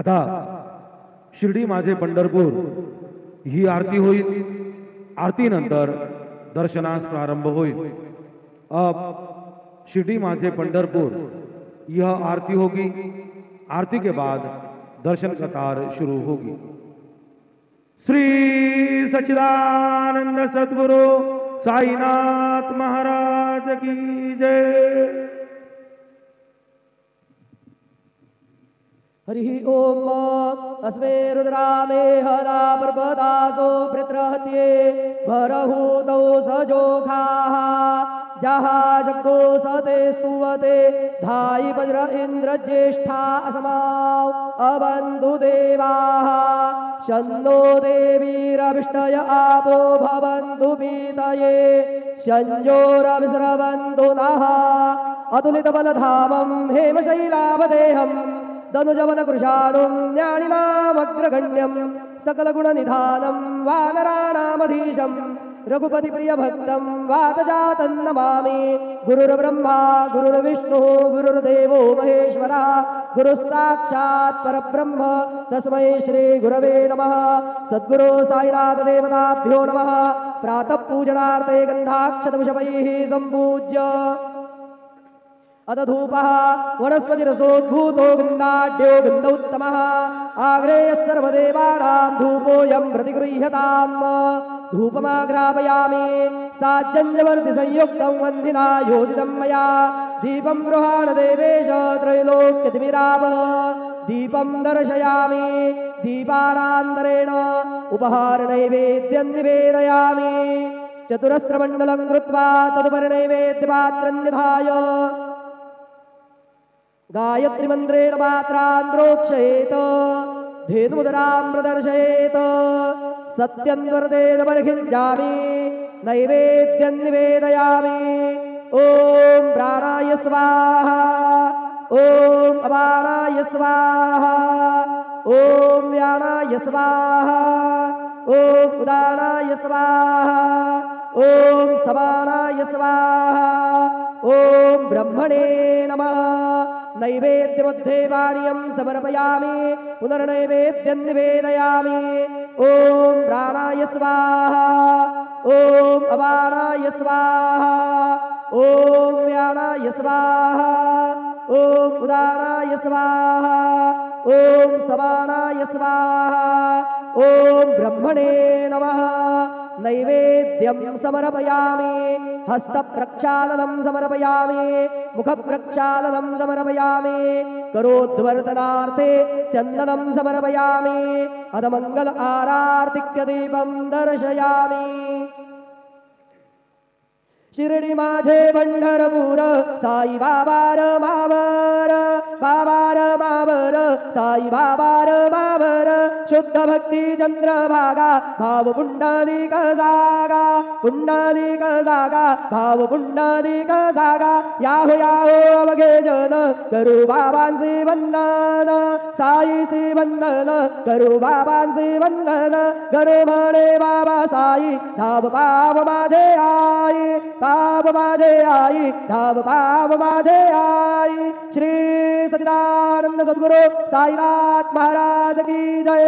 आता शिर्डी माझे पंढरपूर ही आरती होईल। आरती नंतर दर्शनास प्रारंभ होईल। अब शिर्डी माझे पंढरपुर यह आरती होगी। आरती के बाद दर्शन कतार शुरू होगी। श्री सच्चिदानंद सद्गुरु साईनाथ महाराज की जय। हरि ओम अस्मे रुद्रामे हरा पर्वतासो प्रत्रहत्ये भरहूतौ सजोखाः जहा शक्रो सते स्तुवते धायि वज्र इंद्र ज्येष्ठा असमाव अवन्तु देवाः शन्नो देवीरविष्टय आपो भवन्तु पीतये शञ्जोरविस्रवन्तु नः अतुलितबलधामं हेमशैलावदेहम् धनुजवन कृशाणुं ज्ञानिनामग्रगण्यं सकलगुणनिधानं वानराणामधीशं रघुपतिप्रियभक्तं वातजातं नमामि। गुरुर्ब्रह्मा गुरुर्विष्णुः गुरुर्देवो महेश्वरः गुरुस्साक्षात् परब्रह्म तस्मै श्रीगुरवे नमः। सद्गुरो साईनाथ देवताभ्यो नमः। प्रातः पूजनार्थे गन्धाक्षतपुष्पैः सम्पूज्य अदधूपः वनस्पतिरसोद्भूतो गन्धाढ्यो गन्धोत्तमः आग्रेय सर्वदेवानां धूपोऽयं प्रतिगृह्यताम्। धूपमाग्रापयामि साज्जन्यवर्ति संयुक्तं वन्दिना योजितं मया दीपं गृहाण देवेश त्रैलोक्यतिमिरावः। दीपं दर्शयामि दीपानान्तरेण उपहारनैवेद्यं निवेदयामि। चतुरस्रमण्डलं कृत्वा तदुपरि नैवेद्यपात्रं निधाय गायत्री मंत्रेण पात्रान् प्रोक्षयेत धेनुमुदरां प्रदर्शयेत। सत्यं वरदेन बर्हिञ्जामि नैवेद्यं निवेदयामि। ॐ प्राणाय स्वाहा ॐ अपानाय स्वाहा ॐ व्यानाय स्वाहा ॐ उदानाय स्वाहा ॐ समानाय स्वाहा ॐ ब्रह्मणे नमः। नैवेद्यमध्ये पानीयं समर्पयामि पुनर्नैवेद्यं निवेदयामि। ॐ प्राणाय स्वाहा ॐ अपानाय स्वाहा ॐ व्यानाय स्वाहा ॐ उदानाय स्वाहा ॐ समानाय स्वाहा ॐ ब्रह्मणे नमः। नैवेद्यं समर्पयामि हस्तप्रक्षालनं समर्पयामि मुखप्रक्षालनं समर्पयामि करोद्वर्तनार्थे चन्दनं समर्पयामि अधमङ्गल आरार्तिक्यदीपं दर्शयामि। शिर्डी माझे पंढरपूर साई बाबार मावर बाबार मावर साई बाबार मावर शुद्ध भक्ती चंद्रभागा भाव पुंडलिक जागा पुंडलिक जागा भाव पुंडलिक जागा याहो याहो अवघे जन करू बाबांचे वंदन साईचे वंदन करू बाबांचे वंदन करू म्हणे बाबा साई धाव पाव माझे आई पाव माझे आई धाव पाव माझे आई। श्री सच्चिदानंद सद्गुरु साईनाथ महाराज की जय।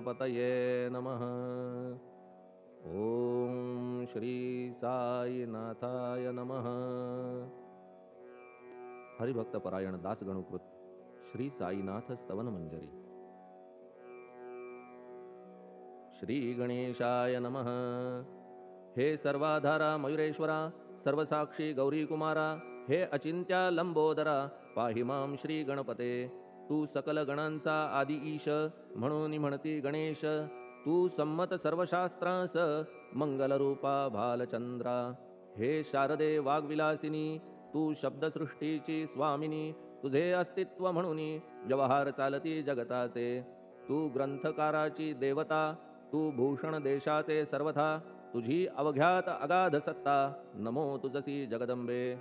गणपतये नमः. ओम श्री साईनाथाय नमः. हरिभक्त परायण दास गणुकृत श्री साईनाथ स्तवन मंजरी. श्री गणेशाय नमः. हे सर्वाधारा मयुरेश्वरा, सर्वसाक्षी गौरी कुमारा, हे अचिंत्या लंबोदरा, पाहि मां श्री गणपते. तू सकल गणांचा आदी ईश, म्हणून म्हणती गणेश. तू संमत सर्वशास्त्रांस, मंगलरूपा भालचंद्रा. हे शारदे वाग्विलासिनी, तू शब्दसृष्टीची स्वामिनी. तुझे अस्तित्व म्हणून व्यवहार चालती जगताचे. तू ग्रंथकाराची देवता, तू भूषण देशाचे सर्वथा. तुझी अवघ्यात अगाध सत्ता, नमो तुझसी जगदंबे.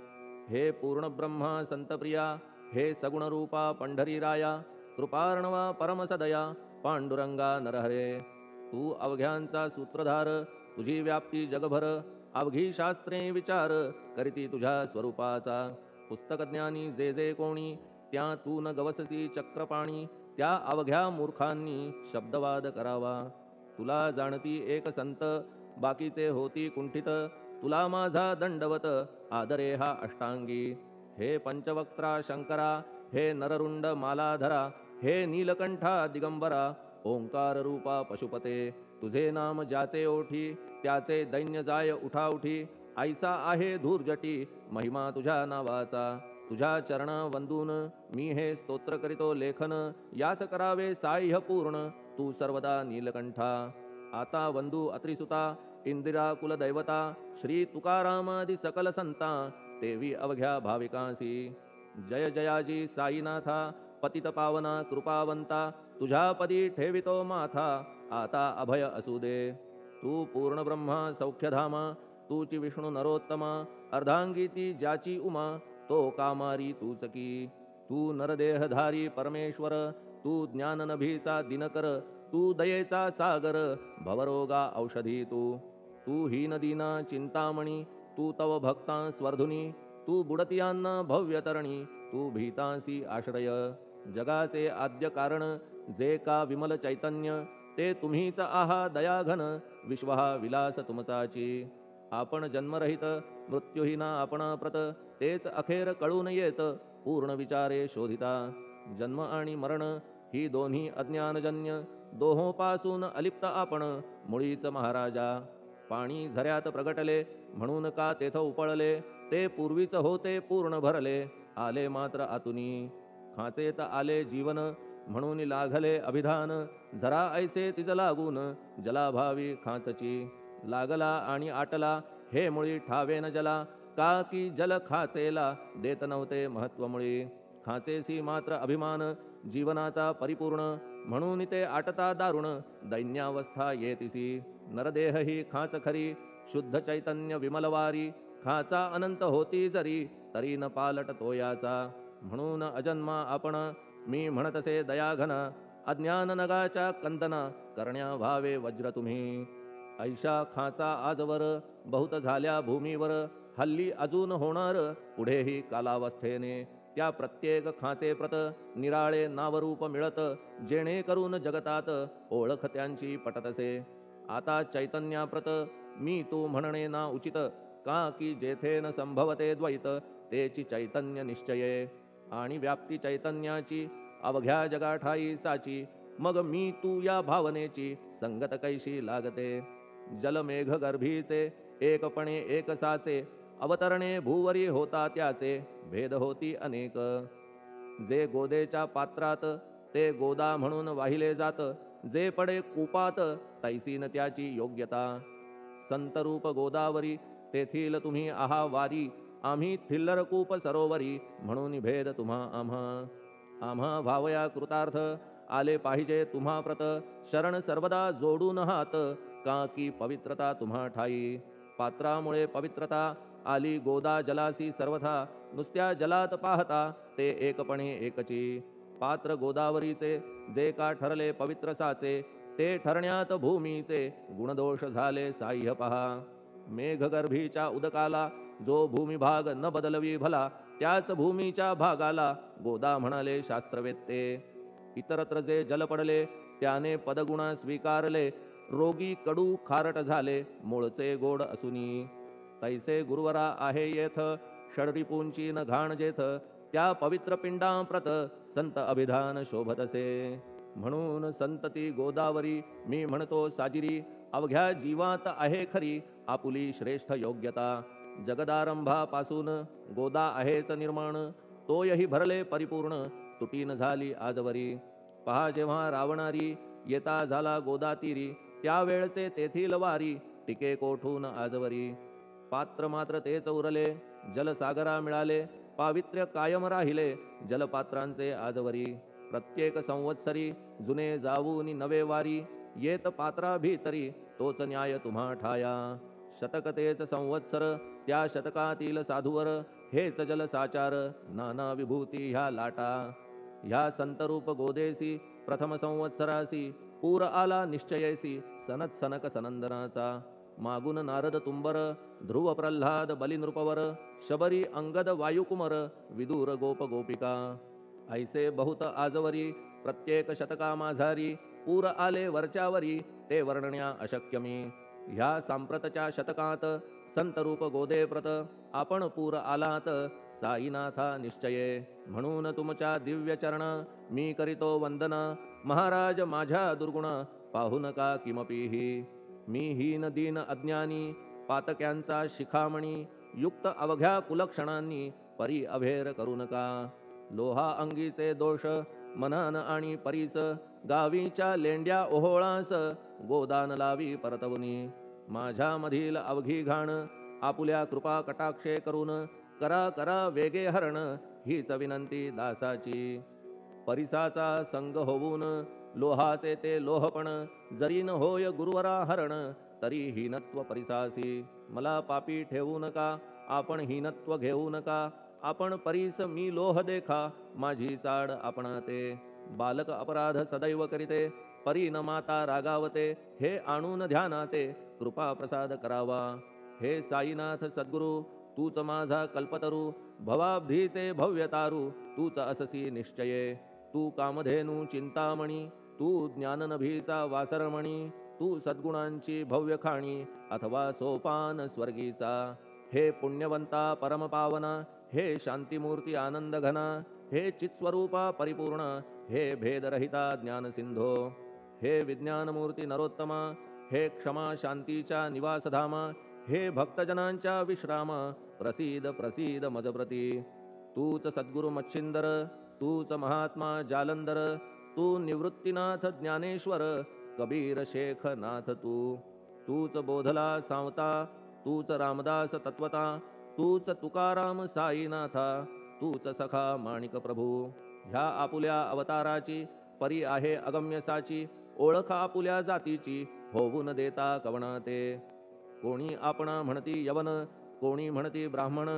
हे पूर्ण ब्रह्मा संतप्रिया, हे सगुण रूपा पंढरीराया. कृपार्णवा परमसदया, पांडुरंगा नरहरे. तू अवघ्यांचा सूत्रधार, तुझी व्याप्ती जगभर. अवघी शास्त्रे विचार, करीती तुझ्या स्वरूपाचा. पुस्तकज्ञानी जे जे कोणी, त्या तू न गवससी चक्रपाणी. त्या अवघ्या मूर्खांनी शब्दवाद करावा. तुला जाणती एक संत, बाकीचे होती कुंठित. तुला माझा दंडवत, आदरे हा अष्टांगी. हे पंचवक्त्रा शंकरा, हे नररुंड मालाधरा. हे नीलकंठा दिगंबरा, ओंकार रूपा पशुपते. तुझे नाम ज्याचे ओठी, त्याचे दैन्य जाय उठाउठी. ऐसा आहे धूर्जटी, महिमा तुझ्या नावाचा. तुझ्या चरण वंदून मी हे स्तोत्र करीतो लेखन. यास करावे साह्य पूर्ण, तू सर्वदा नीलकंठा. आता वंदू अत्रिसुता, इंदिरा कुलदैवता. श्री तुकारामादि सकल संता, तेवी अवघ्या भाविकांसी. जय जयाजी साईनाथा, पतित पावना कृपावंता. तुझ्या पदी ठेवितो माथा, आता अभय असू दे. तू पूर्ण ब्रह्मा सौख्यधामा, तूची विष्णू नरोत्तमा. अर्धांगी ती ज्याची उमा, तो कामारी तूच की. तू नरदेहधारी परमेश्वर, तू ज्ञाननभीचा दिनकर. तू दयेचा सागर, भवरोगा औषधी तू. तू हीनदीना चिंतामणी, तू तव भक्तां स्वर्धुनी. तू बुडतियांना भव्यतरणी, तू भीतांसी आश्रय. जगाचे आद्य कारण, जे का विमल चैतन्य. ते तुम्हीच आहा दयाघन, विश्व हा विलास तुमचाची. आपण जन्मरहित, मृत्यूहीना आपणा प्रत. तेच अखेर कळून येत, पूर्ण विचारे शोधिता. जन्म आणि मरण ही दोन्ही अज्ञानजन्य. दोहोपासून अलिप्त आपण, मुळीच महाराजा. पाणी झऱ्यात प्रगटले, म्हणून का तेथ उपळले. ते पूर्वीच होते पूर्ण भरले, आले मात्र आतुनी. खाचेत आले जीवन, म्हणून लागले अभिधान. झरा ऐसे तिज लागून, जलाभावी खाचची. लागला आणि आटला, हे मुळी ठावेन जला. का की जल खाचेला, देत नव्हते महत्व मुळी. खाचेसी मात्र अभिमान, जीवनाचा परिपूर्ण. म्हणून ते आटता दारुण, दैन्यावस्था येतिसी. नरदेह ही खाच खरी, शुद्ध चैतन्य विमलवारी. खाचा अनंत होती जरी, तरी न पालट तोयाचा. म्हणून अजन्मा आपण, मी म्हणतसे दयाघन. अज्ञान नगाच्या कंदना, करण्या व्हावे वज्र तुम्ही. ऐशा खाचा आजवर, बहुत झाल्या भूमीवर. हल्ली अजून होणार, पुढेही कालावस्थेने. त्या प्रत्येक खाचे प्रत, निराळे नावरूप मिळत. जेणेकरून जगतात, ओळख त्यांची पटतसे. आता चैतन्याप्रत, मी तू म्हणणे ना उचित. का की जेथे न संभवते द्वैत, तेची चैतन्य निश्चये. आणि व्याप्ती चैतन्याची, अवघ्या जगाठाई साची. मग मी तू या भावनेची, संगत कैशी लागते. जलमेघ गर्भीचे, एकपणे एक साचे. अवतरणे भूवरी होता त्याचे, भेद होती अनेक. जे गोदेच्या पात्रात, ते गोदा म्हणून वाहिले जात. जे पडे कूपात, तैसीन त्याची योग्यता. संतरूप गोदावरी, तेथील तुम्ही आहा वारी. आम्ही थिल्लर कूप सरोवरी, म्हणून भेद तुम्हा आम्हा. आम्हा भावया कृतार्थ, आले पाहिजे तुम्हा प्रत. शरण सर्वदा जोडून हात, का की पवित्रता तुम्हा ठाई. पात्रामुळे पवित्रता, आली गोदा जलासी सर्वथा. नुसत्या जलात पाहता, ते एकपणे एकची. पात्र गोदावरीचे, जे का ठरले पवित्र साचे. ते ठरण्यात भूमीचे, गुणदोष झाले साह्य पहा. मेघगर्भीच्या उदकाला, जो भूमिभाग न बदलवी भला. त्याच भूमीच्या भागाला, गोदा म्हणाले शास्त्रवेत्ते. इतरत्र जे जल पडले, त्याने पदगुणा स्वीकारले, रोगी कडू खारट झाले, मूळचे गोड असुनी. तैसे गुरुवरा आहे येथ, षडरिपूंची न घाण जेथ, त्या पवित्र पिंडाप्रत संत अभिधान शोभतसे. म्हणून संतती गोदावरी, मी म्हणतो साजिरी, अवघ्या जीवात आहे खरी आपुली श्रेष्ठ योग्यता. जगदारंभापासून गोदा आहेच निर्माण, तोयही भरले परिपूर्ण, तुटीन झाली आजवरी. पहा जेव्हा रावणारी येता झाला गोदातीरी, त्यावेळचे तेथील वारी टिके कोठून आजवरी. पात्र मात्र तेच उरले, जलसागरा मिळाले, पावित्र्य कायम राहिले जलपात्रांचे आजवरी. प्रत्येक संवत्सरी जुने जाऊन नवे वारी, येत पात्रा भीतरी तोच न्याय तुम्हा ठाया. शतक तेच संवत्सर, त्या शतकातील साधूवर हेच जलसाचार, नाना विभूती ह्या लाटा. ह्या संतरूप गोदेसी प्रथम संवत्सरासी, पूर आला निश्चयेसी सनत सनक सनंदनाचा. मागून नारद तुंबर, ध्रुव प्रल्हाद बलिनृपवर, शबरी अंगद वायुकुमर, विदूर गोप गोपिका. ऐसे बहुत आजवरी प्रत्येक शतका माझारी, पूर आले वरच्यावरी ते वर्णण्या अशक्यमी. ह्या सांप्रतच्या शतकात संतरूप गोदे प्रत, आपण पूर आलात साईनाथा निश्चये. म्हणून तुमच्या दिव्य चरण मी करीतो वंदना, महाराज माझ्या दुर्गुण पाहू नका किमपीही. मी हीन दीन अज्ञानी, पातक्यांचा शिखामणी, युक्त अवघ्या कुलक्षणांनी परी अभेर करू नका. लोहा अंगीचे दोष मनान आणि परीस, गावीच्या लेंड्या ओहोळास गोदान लावी परतवनी. माझ्यामधील अवघी घाण आपुल्या कृपा कटाक्षे करून, करा करा वेगे हरण हीच विनंती दासाची. परिसाचा संग होऊन लोहाचे ते लोहपण, जरी न होय गुरुवरा हरण तरी हीनत्व परिसासी. मला पापी ठेवू नका, आपण हीनत्व घेऊ नका, आपण परीस मी लोह देखा, माझी चाड आपणाते. बालक अपराध सदैव करीते, परी न माता रागावते, हे आणून ध्यानाते कृपा प्रसाद करावा. हे साईनाथ सद्गुरु, तूच माझा कल्पतरू, भवाब्धीचे भव्यतारू, तूच अससी निश्चये. तू कामधेनू चिंतामणी, तू ज्ञाननभीचा वासरमणी, तू सद्गुणांची भव्य खाणी, अथवा सोपान स्वर्गीचा. हे पुण्यवंता परमपावना, हे शांतीमूर्ती आनंद घना, हे चित्स्वरूपा परिपूर्ण, हे भेदरहिता ज्ञानसिंधो. हे विज्ञानमूर्ती नरोत्तमा, हे क्षमा शांतीच्या निवासधामा, हे भक्तजनांच्या विश्रामा, प्रसीद प्रसीद मजप्रती. तूच सद्गुरु मच्छिंदर, तूच महात्मा जालंधर, तू निवृत्तीनाथ ज्ञानेश्वर, कबीर शेख नाथ तू. तूच बोधला सांवता, तूच रामदास तत्वता, तूच तुकाराम साईनाथा, तूच सखा माणिक प्रभू. ह्या आपुल्या अवताराची परी आहे अगम्य साची, ओळख आपुल्या जातीची होऊन देता कवणाते. कोणी आपणा म्हणती यवन, कोणी म्हणती ब्राह्मण,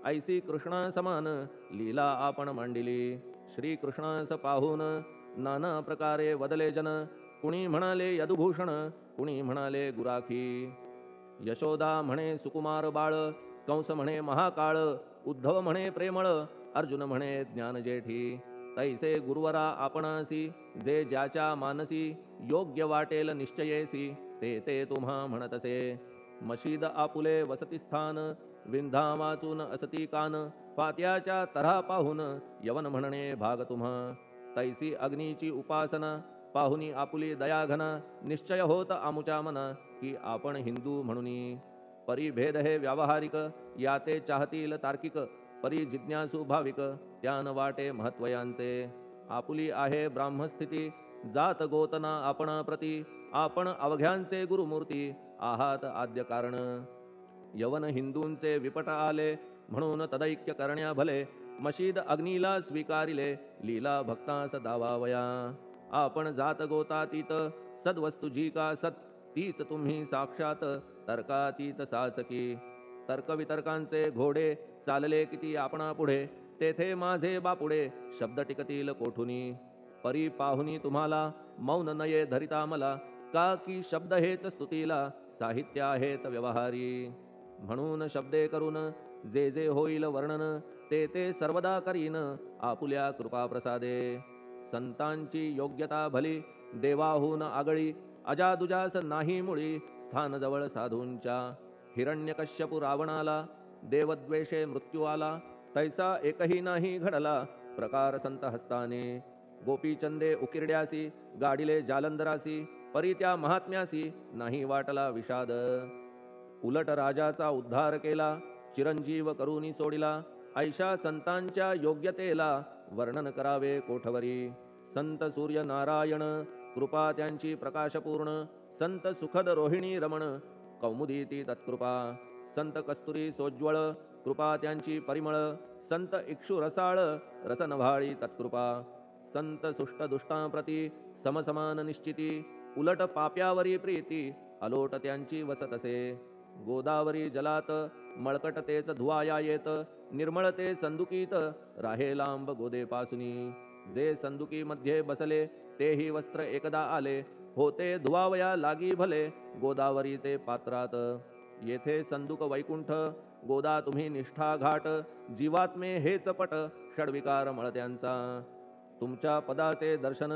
ऐसी कृष्णा समान लीला आपण मांडिली. श्री कृष्णास पाहून नाना प्रकारे वदले जन, कुणी म्हणाले यदुभूषण, कुणी म्हणाले गुराखी. यशोदा म्हणे सुकुमार बाळ, कंस म्हणे महाकाळ, उद्धव म्हणे प्रेमळ, अर्जुन म्हणे ज्ञानजेठी. तैसे गुरुवरा आपणासी, जे ज्याच्या मानसी योग्य वाटेल निश्चयेसी, ते ते तुम्हा म्हणतसे. मशीद आपुले वसतिस्थान, विंधा वाचून असती कान, पात्याच्या तऱ्हा पाहून यवन म्हणणे भाग तुम्हा. तैसी अग्नीची उपासना पाहुनी आपुली दयाघना, निश्चय होत आमुच्या मना की आपण हिंदू म्हणूनी. परिभेद हे व्यावहारिक, याते चाहतील तार्किक, परी जिज्ञासू भाविक, त्यान वाटे महत्वयांचे. आपुली आहे ब्राह्मस्थिती, जात गोतना आपणा प्रती, आपण अवघ्यांचे गुरुमूर्ती आहात आद्य कारण. यवन हिंदूंचे विपट आले, म्हणून तदैक्य करण्या भले, मशीद अग्नीला स्वीकारिले, लीला भक्तास दावावया. आपण जात गोतातीत, सद्वस्तू जी का सत, तीच तुम्ही साक्षात तर्कातीत साचकी. तर्कवितर्कांचे घोडे चालले किती आपणा पुढे, तेथे माझे बापुडे शब्द टिकतील कोठुनी. परी पाहुनी तुम्हाला मौन नये धरिता मला, का की शब्द हेच स्तुतीला साहित्य आहेत व्यवहारी. म्हणून शब्दे करून जे जे होईल वर्णन, ते ते सर्वदा करीन आपुल्या कृपा प्रसादे. संतांची योग्यता भली देवाहून आगळी अजादुजास नाही मुळी स्थान जवळ साधूंच्या हिरण्यकश्यपू रावणाला देवद्वेषे मृत्यू आला तैसा एकही नाही घडला प्रकार संत हस्ताने गोपीचंदे उकिरड्यासी गाडिले जालंधरासी परी त्या महात्म्यासी नाही वाटला विषाद उलट राजाचा उद्धार केला चिरंजीव करूनी सोडिला ऐशा संतांच्या योग्यतेला वर्णन करावे कोठवरी संत सूर्य नारायण कृपा त्यांची प्रकाशपूर्ण संत सुखद रोहिणी रमण कौमुदी ती तत्कृपा संत कस्तुरी सोज्वळ कृपा त्यांची परिमळ संत इक्षु रसाळ रसनभाळी तत्कृपा संत सुष्ट दुष्टांप्रती समसमान निश्चिती उलट पाप्यावरी प्रीती अलोट त्यांची वसतसे गोदावरी जलात मळकट तेच धुवाया येत निर्मळते संदुकीत राहे लांब गोदेपासुनी जे संदुकी मध्ये बसले तेही वस्त्र एकदा आले होते धुवावया लागी भले गोदावरीचे पात्रात येथे संदुक वैकुंठ गोदा तुम्ही निष्ठा घाट जीवात्मे हेच पट षडविकार मळत्यांचा तुमच्या पदाचे दर्शन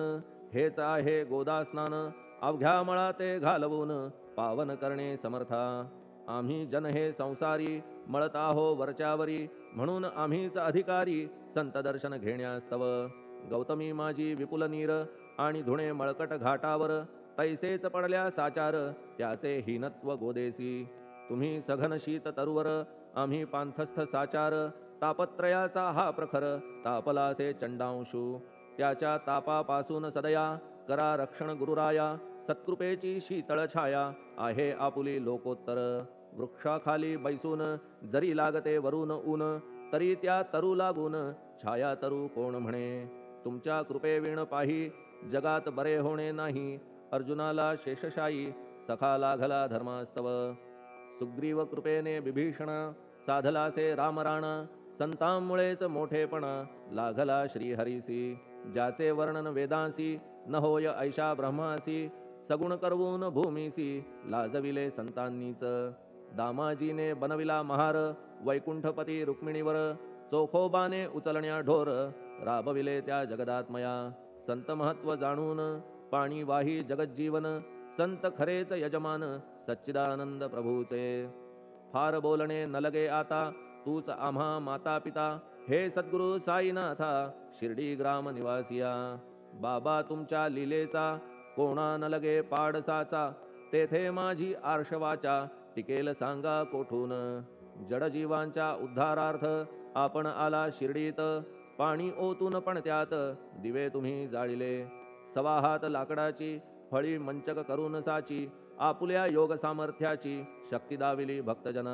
हेच आहे गोदा स्नान अवघ्या मळाते घालवून पावन करणे समर्था आम्ही जन हे संसारी मळत आहो वरच्यावरी म्हणून आम्हीच अधिकारी संत दर्शन घेण्यास्तव गौतमी माझी विपुल नीर आणि धुणे मळकट घाटावर तैसेच पडल्या साचार त्याचे हीनत्व गोदेसी तुम्ही सघन शीत तरुवर आम्ही पांथस्थ साचार तापत्रयाचा हा प्रखर तापलासे चंडांशू त्याच्या तापापासून सदया करा रक्षण गुरुराया सत्कृपेची शीतळ छाया आहे आपुली लोकोत्तर वृक्षाखाली बैसून जरी लागते वरून ऊन तरी त्या तरू लागून छाया तरू कोण म्हणे तुमच्या कृपेविण पाही जगात बरे होणे नाही अर्जुनाला शेषशायी सखा लागला धर्मास्तव सुग्रीव कृपेने विभीषण साधलासे रामराणा संतांमुळेच मोठेपणा लागला श्रीहरीसी ज्याचे वर्णन वेदांसी न होय ऐशा ब्रह्मासी सगुण करवून भूमीसी लाजविले संतांनीच दामाजीने बनविला महार वैकुंठपती रुक्मिणीवर चोखोबाने उचलण्या ढोर राबविले त्या जगदात्मया संत महत्व जाणून पाणी वाही जगज्जीवन संत खरेच यजमान सच्चिदानंद प्रभूचे फार बोलणे न लगे आता तूच आम्हा माता पिता हे सद्गुरु साईनाथा शिर्डी ग्राम निवासिया बाबा तुमच्या लीलेचा कोणा न लगे पाडसाचा तेथे माझी आर्षवाचा टिकेल सांगा कोठून जडजीवांच्या उद्धारार्थ आपण आला शिर्डीत पाणी ओतून पण त्यात दिवे तुम्ही जाळिले सवा हात लाकडाची फळी मंचक करून साची आपुल्या योग सामर्थ्याची शक्ती दाविली भक्तजन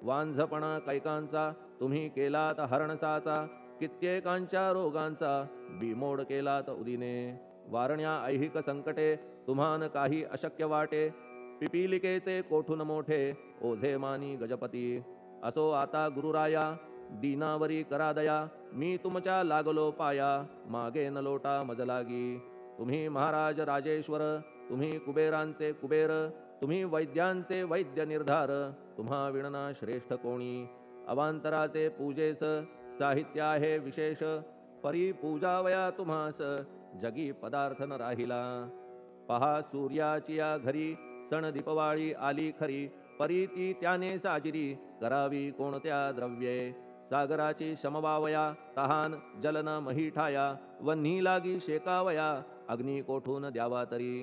वांझपणा कैकांचा तुम्ही केलात हरणसाचा कित्येकांच्या रोगांचा बिमोड केलात उदिने वारण्या ऐहिक संकटे तुम्हान काही अशक्य वाटे पिपीलिकेचे कोठून मोठे ओझे मानी गजपती असो आता गुरुराया दीनावरी करा दया मी तुमच्या लागलो पाया मागे न लोटा मजलागी तुम्ही महाराज राजेश्वर तुम्ही कुबेरांचे कुबेर तुम्ही वैद्यांचे वैद्य निर्धार तुम्हा विणना श्रेष्ठ कोणी अवांतराचे पूजेस साहित्य आहे विशेष परी पूजावया तुम्हास जगी पदार्थ न राहिला पहा सूर्याची या घरी सण दीपवाळी आली खरी परी ती त्याने साजिरी करावी कोणत्या द्रव्ये सागराची शमवावया तहान जलन महीठाया वन्ही लागी शेकावया अग्नी कोठून द्यावा तरी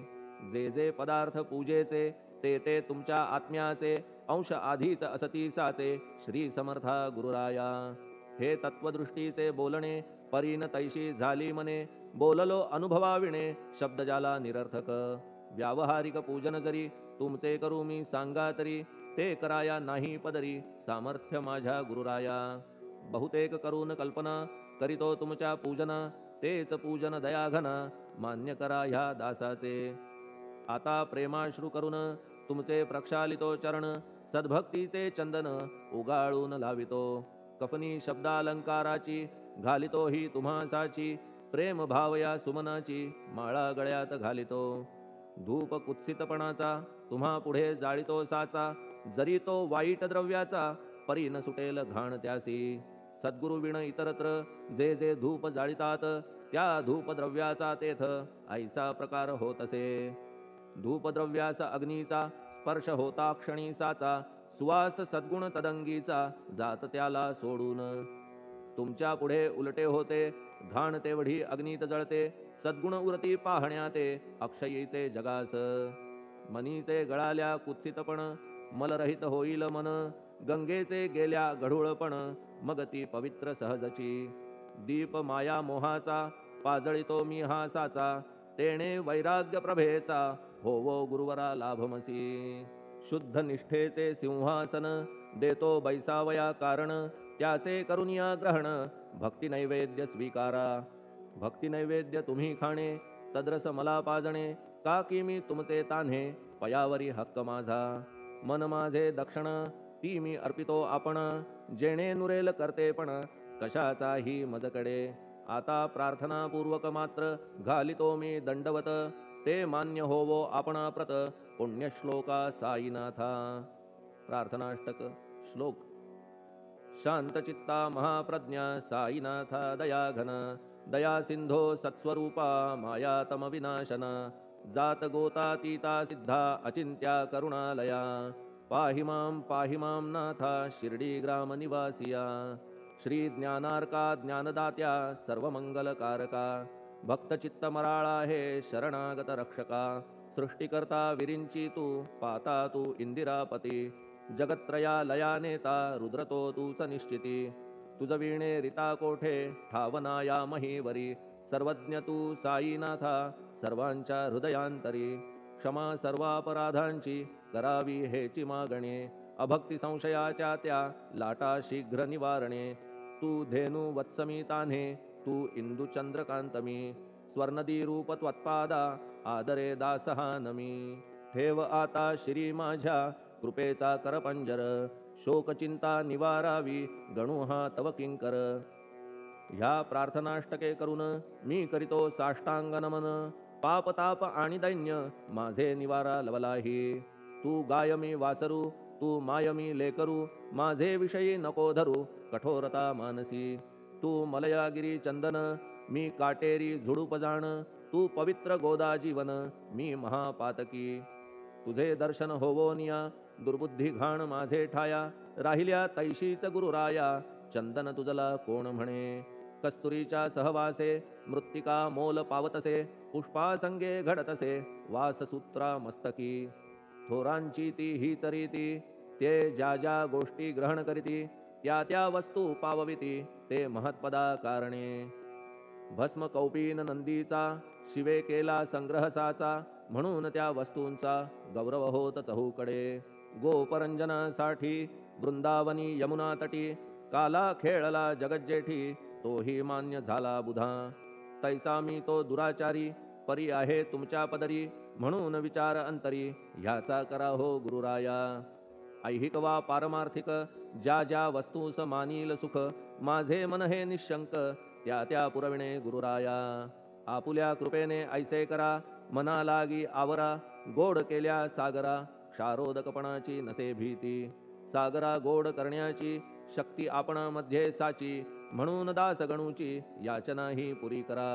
जे जे पदार्थ पूजेचे ते ते तुमच्या आत्म्याचे अंश आधीच असतीसाचे श्री समर्था गुरुराया हे तत्वदृष्टीचे बोलणे परीन तैशी झाली मने बोललो अनुभवाविणे शब्द जाला निरर्थक व्यावहारिक पूजन जरी तुमचे करू मी सांगा तरी ते कराया नाही पदरी सामर्थ्य माझ्या गुरुराया बहुतेक करून कल्पना करीतो तुमच्या पूजना तेच पूजन दयाघना मान्य करा ह्या दासाचे आता प्रेमाश्रू करून तुमचे प्रक्षालितो चरण सद्भक्तीचे चंदन उगाळून लावितो कफनी शब्दालंकाराची घालितो ही तुम्हासाची प्रेम भावया सुमनाची माळा गळ्यात घालितो धूप कुत्सितपणाचा तुम्हा पुढे जाळितो साचा जरी तो वाईट द्रव्याचा परी न सुटेल घाण त्यासी सद्गुरु विण इतरत्र जे जे धूप जाळितात त्या धूपद्रव्याचा तेथ ऐसा प्रकार होतसे. धूपद्रव्यास अग्नीचा स्पर्श होता क्षणी साचा, सुवास सद्गुण तदंगीचा जात त्याला सोडून. तुमच्या पुढे उलटे होते, घाण तेवढी अग्नीत जळते, सद्गुण उरती पाहण्याते अक्षयीचे जगास. मनीचे गळाल्या कुत्सितपण, मलरहित होईल मन, गंगेचे गेल्या गढूळपण, मग ती पवित्र सहजची. दीप माया मोहाचा पाजळितो मी हा साचा, तेणे वैराग्य प्रभेचा होवो गुरुवरा लाभमसी. शुद्ध निष्ठेचे सिंहासन देतो बैसावया कारण, त्याचे करुनिया ग्रहण भक्ती नैवेद्य स्वीकारा. भक्ती नैवेद्य तुम्ही खाणे, तद्रस मला पाजणे, का की मी तुमचे तान्हे पयावरी हक्क माझा. मन माझे दक्षिण ती मी अर्पितो आपण, जेणे नुरेल करते पण कशाचाही मजकडे. आता प्रार्थनापूर्वक मात्र घालितो मी दंडवत, ते मान्य होवो आपण प्रत पुण्यश्लोका साईनाथा. प्रार्थनाष्टक श्लोक. शांतचित्ता महाप्रज्ञा साईनाथा दयाघन, दया सिंधो सत्स्वरूपा मायातम विनाशन, जात गोतातीता सिद्धा अचिंत्या करुणालया. पाहि मां नाथा शिर्डी ग्राम निवासिया. श्री ज्ञानार्का ज्ञानदात्या सर्वमंगलकारका, भक्तचित्त मराळा हे शरणागत रक्षका. सृष्टिकर्ता विरिंची तू, पाता तू इंदिरापती, जगत्त्रया लया नेता रुद्रतो तूच निश्चिती. तुझ वीणे रिता कोठे ठावना या महीवरी, सर्वज्ञ तू साईनाथा सर्वांच्या हृदयांतरी. क्षमा सर्वापराधांची करावी हेची मागणे, अभक्ती संशयाच्या त्या लाटा शीघ्र निवारणे. तू धेनू वत्समी तान्हे, तू इंदू चंद्रकांतमी, स्वर्णदी रूप त्वत्पादा आदरे दासहा नमी. ठेव आता श्री माझ्या कृपेचा करपंजर, शोकचिंता निवारावी गणू हा तव किंकर. ह्या प्रार्थनाष्टके करून मी करीतो साष्टांग नमन, पापताप आणि दैन्य माझे निवारा लवलाही. तू गाय मी वासरू, तू माय मी लेकरू, माझे विषयी नको धरू कठोरता मानसी. तू मलयागिरी चंदन, मी काटेरी झुडूप जाण, तू पवित्र गोदा जीवन, मी महापातकी. तुझे दर्शन होवो निया, दुर्बुद्धी घाण माझे ठाया, राहिल्या तैशीच गुरुराया, चंदन तुझला कोण म्हणे. कस्तुरीच्या सहवासे मृत्तिका मोल पावतसे, पुष्पासंगे घडतसे वाससूत्रा मस्तकी. थोरांची ती हीच रीती, ते ज्या ज्या गोष्टी ग्रहण करीती, त्या त्या वस्तू पावविती ते महत्पदा कारणे. भस्म कौपीन नंदीचा शिवे केला संग्रह साचा, म्हणून त्या वस्तूंचा गौरव होत चहूकडे. गोपरंजनासाठी वृंदावनी यमुना तटी, काला खेळला जगज्जेठी तोही मान्य झाला बुधा. तैसा मी तो दुराचारी परी आहे तुमच्या पदरी, म्हणून विचार अंतरी ह्याचा करा हो गुरुराया. ऐहिक वा पारमार्थिक ज्या ज्या वस्तूस मानील सुख, माझे मन हे निशंक त्या त्या पुरविणे गुरुराया. आपुल्या कृपेने ऐसे करा मना लागी आवरा, गोड केल्या सागरा क्षारोदकपणाची नसे भीती. सागरा गोड करण्याची शक्ती आपण मध्ये साची, म्हणून दास गणूची याचना ही पुरी करा.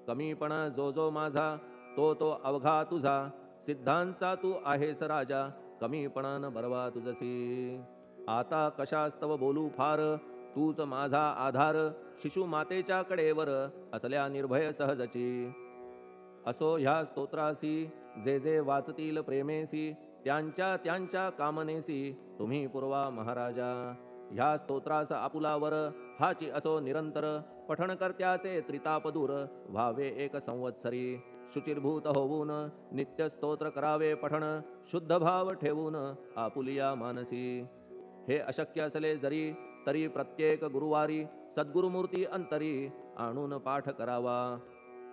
कमीपणा जो जो माझा तो तो अवघा तुझा, सिद्धांचा तू आहेस राजा कमीपणान बरवा तुझसी. आता कशास्तव बोलू फार, तूच माझा आधार, शिशु मातेच्या कडेवर असल्या निर्भय सहजची. असो ह्या स्तोत्रासी जे जे वाचतील प्रेमेसी, त्यांच्या त्यांच्या कामनेसी तुम्ही पुरवा महाराजा. ह्या स्तोत्रास आपुलावर हाची असो निरंतर, पठणकर्त्याचे त्रिताप दूर व्हावे एक संवत्सरी. शुचिर्भूत होऊन नित्य स्तोत्र करावे पठण, शुद्ध भाव ठेवून आपुलिया मानसी. हे अशक्य असले जरी तरी प्रत्येक गुरुवारी सद्गुरुमूर्ती अंतरी आणून पाठ करावा.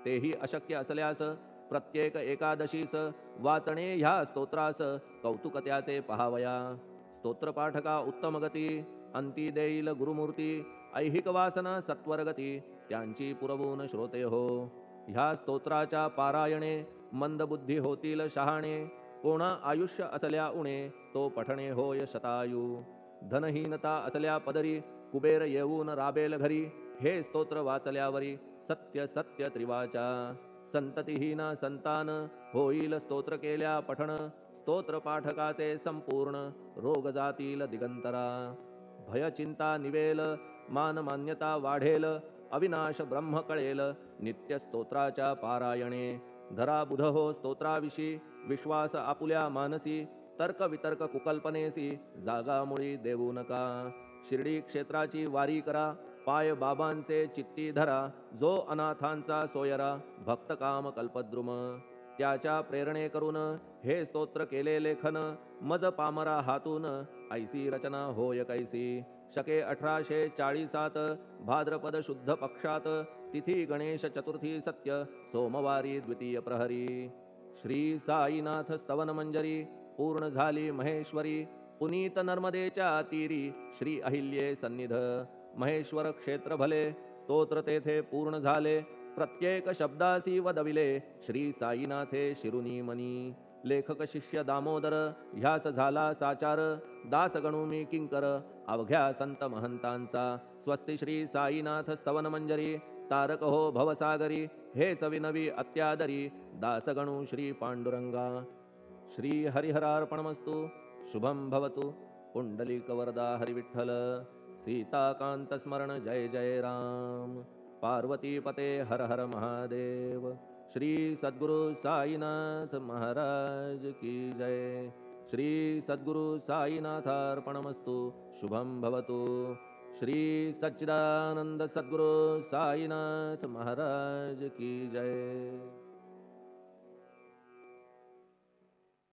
तेही अशक्य असल्यास प्रत्येक एकादशीस वाचणे ह्या स्तोत्रास कौतुक त्याचे पहावया. स्तोत्रपाठका उत्तम गती अंती देईल गुरुमूर्ती, ऐहिक वासना सत्वरगती त्यांची पुरवून श्रोते हो. ह्या स्तोत्राच्या पारायणे मंदबुद्धी होतील शहाणे, कोणा आयुष्य असल्या उणे तो पठणे होय शतायू. धनहीनता असल्या पदरी कुबेर येऊन राबेल घरी, हे स्तोत्र वाचल्यावरी सत्य सत्य त्रिवाचा संततिहीना संतान होईल स्तोत्र केल्या पठण स्तोत्र पाठकाचे संपूर्ण रोग जातील दिगंतरा भय चिंता निवेल मान मान्यता वाढेल अविनाश ब्रह्म कळेल नित्य स्तोत्राच्या पारायणे धरा बुध हो स्तोत्राविषयी विश्वास आपुल्या मानसी तर्क वितर्क कुकल्पनेसी जागा मुळी देऊ नका शिर्डी क्षेत्राची वारी करा पाय बाबांचे चित्ती धरा जो अनाथांचा सोयरा भक्त काम कल्पद्रुम त्याच्या प्रेरणे करून हे स्तोत्र केले लेखन मज पामरा हातून ऐसी रचना होय कैसी शके 1847 भाद्रपद शुद्ध पक्षात तिथी गणेश चतुर्थी सत्य सोमवारी द्वितीय प्रहरी श्री साईनाथ स्तवन मंजरी पूर्ण झाली महेश्वरी पुनीत नर्मदेच्या तीरी श्री अहिल्ये सन्निध महेश्वर क्षेत्र भले स्तोत्र तेथे पूर्ण झाले प्रत्येक शब्दासी वदविले श्री साईनाथे शिरुनी मनी लेखक शिष्य दामोदर ह्यास झाला साचार दास गणू मी किंकर अवघ्या संत महंतांचा स्वस्ति श्री साईनाथ स्तवन मंजरी तारक हो भवसागरी हेच विनवी अत्यादरी दास गणू श्री पांडुरंगा श्री हरिहरार्पणमस्तु शुभम भवतु पुंडलिक वरदा हरिविठ्ठल सीताकांत स्मरण जय जय राम पार्वती पते हर हर महादेव श्री सद्गुरु साईनाथ महाराज की जय श्री सद्गुरु साईनाथार्पणमस्तु शुभम भवतु श्री सच्चिदानंद सद्गुरु साईनाथ महाराज की जय।